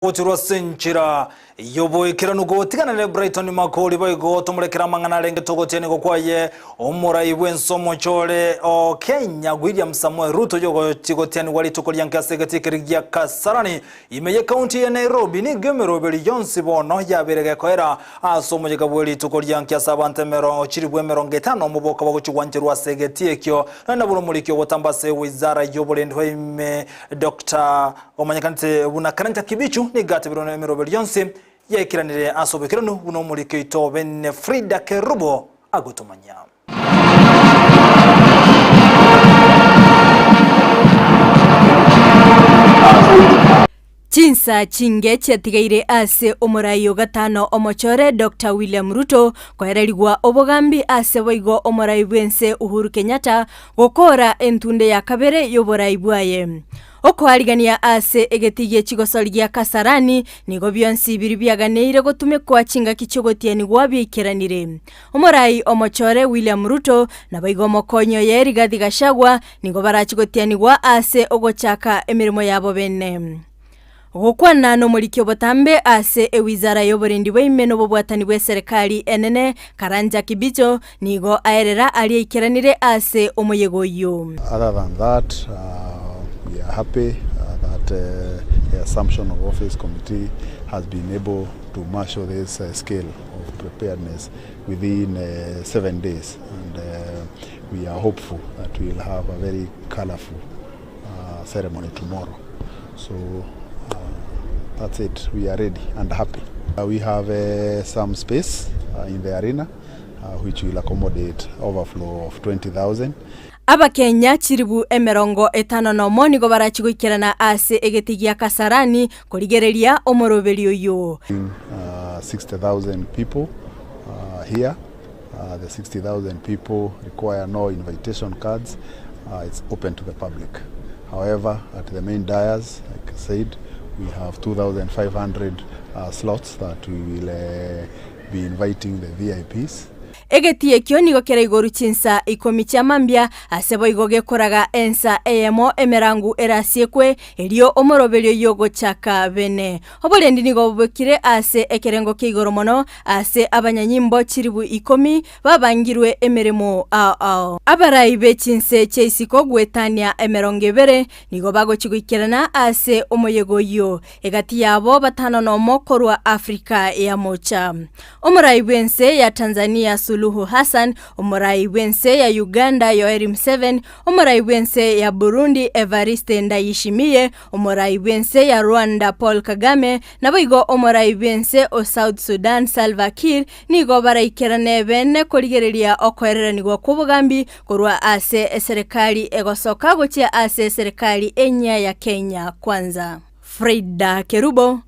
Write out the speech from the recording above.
Utirwa senchira yobo ikiranu gotigana le Brighton makoli boygo tumurekera mangana renge togotene gokwaye omura ibwensomo chole o Kenya William Samuel Ruto yogo tigotene wali tukolya nkasegetikiria Kasarani imeye county ya Nairobi ni gemero beli yonsi bono yaberege koera asomo yegabweli tukolya nkasabante mero chiribwe merongetano muboka baguchwanjirwa segetiekyo na bulumulikyo botambase wizara yobolendwe ime Dr. Omanyakante bunakaranta kibichu ni gati birone mirobeli yonsi yekiranire asobekirano buno mulike itobe ne Frida Kerubo agotomanya Chinsa chingeche tigaire ase omurayo gatano omochore Dr. William Ruto kwahererigwa obogambi ase boigo omurayo bwense Uhuru Kenyatta gokora entunde ya kabere yoborayi bwaye okwarigania ase egetigie chigosorigia Kasarani nigo byonsi biri byaganire gotume kwa chinga kichogotieni gwabikeranire omurayi omochore William Ruto na boigo mokonyo yeri gathigashagwa nigo barachigotieni gwa ase ogochaka emirimo yabo bene Gukwana no mulikyo botambe ase ewizara yoborendi bw'imeno bobwatani bwe serikali enene Karanja Kibicho nigo aerera ali ikiranire ase omoyego yo. Other than that, we are happy that the Assumption of Office Committee has been able to marshal this scale of preparedness within 7 days, and we are hopeful that we will have a very colorful ceremony tomorrow. So that's it. We are ready and happy. We have some space in the arena which will accommodate overflow of 20,000. Aba Kenya chiribu emerongo etano no moni go barachigukirana ase egetigia Kasarani korigereria omorobeli oyo. 60,000 people here. The 60,000 people require no invitation cards. It's open to the public. However, at the main dais, like I said, we have 2,500 slots that we will be inviting the VIPs. Egetie kyo nigo kera igoru chinsa ikomi chamambia asebo igoge koraga ensa emo emerangu erasiekwe elio omorobelio yogo chaka bene obolendi nigo bobekire ase ekerengo kigoro mono ase abanyanyimbo chiribu ikomi babangirwe emeremo abarayi bechinse cheisiko gwetania emerongebere nigo bago chigukirana ase omoyego yo egati yabo batano no mokorwa Afrika ya mocha omurayi bwense ya Tanzania Suluhu Hassan, omurayi bwense ya Uganda Yoweri Museveni, omurayi bwense ya Burundi Evariste Ndayishimiye, omurayi bwense ya Rwanda Paul Kagame, naboigo omurayi bwense o South Sudan Salva Kiir nigo barayikerane bene korigereria okwerera nigo kubugambi korwa ase serikali egosoka gochia ase serikali enya ya Kenya kwanza. Frida Kerubo